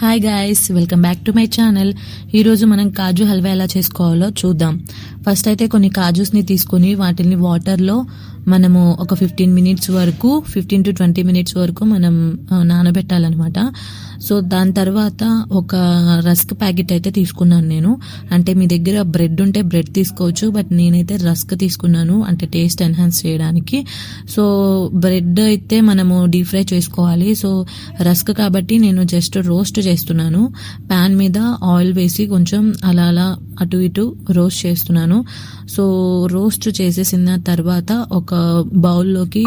Hi guys, welcome back to my channel. ఈరోజు మనం కాజు హల్వా ఎలా చేసుకోవాలో చూద్దాం. ఫస్ట్ అయితే కొన్ని కాజుస్ని తీసుకొని వాటిని వాటర్లో మనము ఒక 15 మినిట్స్ వరకు 15 to 20 మినిట్స్ వరకు మనం నానబెట్టాలన్నమాట. సో దాని తర్వాత ఒక రస్క్ ప్యాకెట్ అయితే తీసుకున్నాను నేను. అంటే మీ దగ్గర బ్రెడ్ ఉంటే బ్రెడ్ తీసుకోవచ్చు, బట్ నేనైతే రస్క్ తీసుకున్నాను, అంటే టేస్ట్ ఎన్హాన్స్ చేయడానికి. సో బ్రెడ్ అయితే మనము డీప్ ఫ్రై చేసుకోవాలి. సో రస్క్ కాబట్టి నేను జస్ట్ రోస్ట్ చేస్తున్నాను. ప్యాన్ మీద ఆయిల్ వేసి కొంచెం అలా అలా అటు ఇటు రోస్ట్ చేస్తున్నాను. సో రోస్ట్ చేసేసిన తర్వాత ఒక బౌల్లోకి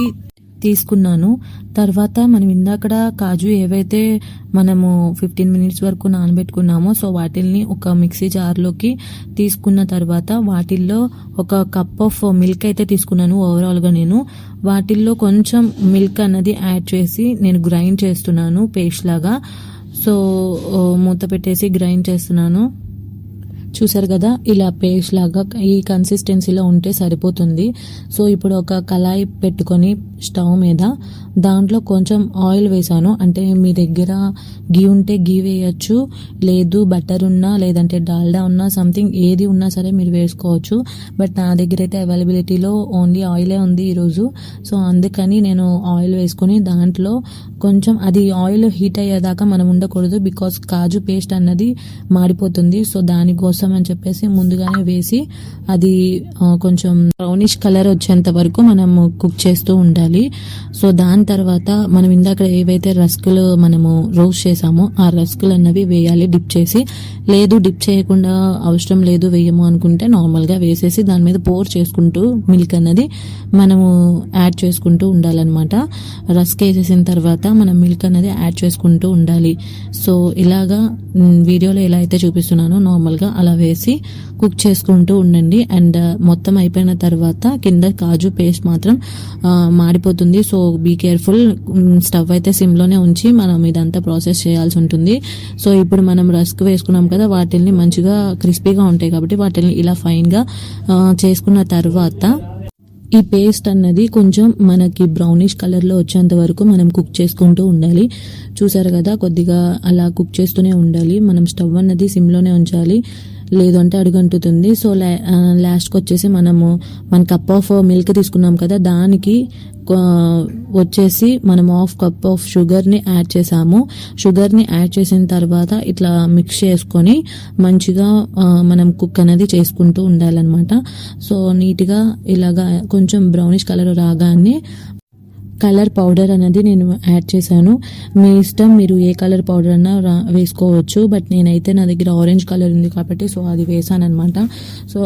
తీసుకున్నాను. తర్వాత మనం ఇందాకడ కాజు ఏవైతే మనము 15 మినిట్స్ వరకు నానబెట్టుకున్నామో సో వాటిల్ని ఒక మిక్సీ జార్లోకి తీసుకున్న తర్వాత వాటిల్లో ఒక కప్ ఆఫ్ మిల్క్ అయితే తీసుకున్నాను. ఓవరాల్గా నేను వాటిల్లో కొంచెం మిల్క్ అన్నది యాడ్ చేసి నేను గ్రైండ్ చేస్తున్నాను పేస్ట్ లాగా. సో మూత పెట్టేసి గ్రైండ్ చేస్తున్నాను. చూసారు కదా, ఇలా పేస్ట్ లాగా ఈ కన్సిస్టెన్సీలో ఉంటే సరిపోతుంది. సో ఇప్పుడు ఒక కళాయి పెట్టుకొని స్టవ్ మీద దాంట్లో కొంచెం ఆయిల్ వేసాను. అంటే మీ దగ్గర గీ ఉంటే గీ వేయచ్చు, లేదు బటర్ ఉన్నా లేదంటే డాల్డా ఉన్నా సంథింగ్ ఏది ఉన్నా సరే మీరు వేసుకోవచ్చు. బట్ నా దగ్గర అయితే అవైలబిలిటీలో ఓన్లీ ఆయిలే ఉంది ఈరోజు. సో అందుకని నేను ఆయిల్ వేసుకొని దాంట్లో కొంచెం అది ఆయిల్ హీట్ అయ్యేదాకా మనం ఉండకూడదు, బికాస్ కాజు పేస్ట్ అన్నది మాడిపోతుంది. సో దానికోసం అని చెప్పేసి ముందుగానే వేసి అది కొంచెం బ్రౌనిష్ కలర్ వచ్చేంత వరకు మనం కుక్ చేస్తూ ఉండాలి. సో దాని తర్వాత మనం ఇందాక ఏవైతే రస్కులు మనము రోస్ట్ చేసామో ఆ రస్కులు అన్నవి వేయాలి డిప్ చేసి. లేదు డిప్ చేయకుండా అవసరం లేదు వేయము అనుకుంటే నార్మల్గా వేసేసి దాని మీద పోర్ చేసుకుంటూ మిల్క్ అన్నది మనము యాడ్ చేసుకుంటూ ఉండాలన్నమాట. రస్క్ వేసేసిన తర్వాత మనం మిల్క్ అనేది యాడ్ చేసుకుంటూ ఉండాలి. సో ఇలాగా వీడియోలో ఎలా అయితే చూపిస్తున్నానో నార్మల్గా అలా వేసి కుక్ చేసుకుంటూ ఉండండి. అండ్ మొత్తం అయిపోయిన తర్వాత కింద కాజు పేస్ట్ మాత్రం మాడిపోతుంది. So be careful. స్టవ్ అయితే సిమ్లోనే ఉంచి మనం ఇదంతా ప్రాసెస్ చేయాల్సి ఉంటుంది. సో ఇప్పుడు మనం రస్క్ వేసుకున్నాం కదా, వాటిల్ని మంచిగా క్రిస్పీగా ఉంటాయి కాబట్టి వాటిని ఇలా ఫైన్గా చేసుకున్న తర్వాత ఈ పేస్ట్ అన్నది కొంచెం మనకి బ్రౌనిష్ కలర్లో వచ్చేంత వరకు మనం కుక్ చేసుకుంటూ ఉండాలి. చూసారు కదా, కొద్దిగా అలా కుక్ చేస్తూనే ఉండాలి. మనం స్టవ్ అన్నది సిమ్లోనే ఉంచాలి, లేదు అంటే అడుగంటుతుంది. సో లాస్ట్కి వచ్చేసి మనము 1 కప్ ఆఫ్ మిల్క్ తీసుకున్నాం కదా, దానికి వచ్చేసి మనం 1/2 కప్ ఆఫ్ షుగర్ని యాడ్ చేసాము. షుగర్ని యాడ్ చేసిన తర్వాత ఇట్లా మిక్స్ చేసుకొని మంచిగా మనం కుక్ అనేది చేసుకుంటూ ఉండాలన్నమాట. సో నీట్గా ఇలాగా కొంచెం బ్రౌనిష్ కలర్ రాగానే కలర్ పౌడర్ అనేది నేను యాడ్ చేశాను. మీ ఇష్టం, మీరు ఏ కలర్ పౌడర్ అన్నా వేసుకోవచ్చు. బట్ నేనైతే నా దగ్గర ఆరెంజ్ కలర్ ఉంది కాబట్టి సో అది వేసాను అనమాట. సో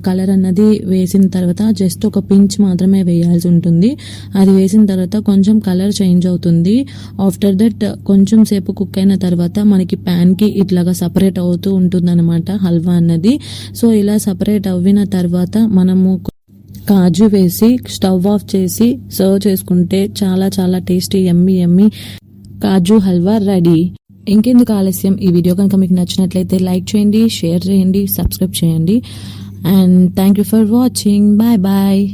కలర్ అన్నది వేసిన తర్వాత జస్ట్ ఒక పించ్ మాత్రమే వేయాల్సి ఉంటుంది. అది వేసిన తర్వాత కొంచెం కలర్ చేంజ్ అవుతుంది. ఆఫ్టర్ దట్ కొంచెం సేపు కుక్ అయిన తర్వాత మనకి ప్యాన్కి ఇట్లాగా సపరేట్ అవుతూ ఉంటుంది అనమాట హల్వా అన్నది. సో ఇలా సపరేట్ అవ్విన తర్వాత మనము కాజు వేసి స్టవ్ ఆఫ్ చేసి సర్వ్ చేసుకుంటే చాలా చాలా టేస్టీ యమ్మీ యమ్మీ కాజు హల్వా రెడీ. ఇంకెందుకు ఆలస్యం, ఈ వీడియో కనుక మీకు నచ్చినట్లయితే లైక్ చేయండి, షేర్ చేయండి, సబ్స్క్రైబ్ చేయండి. And thank you for watching. Bye bye.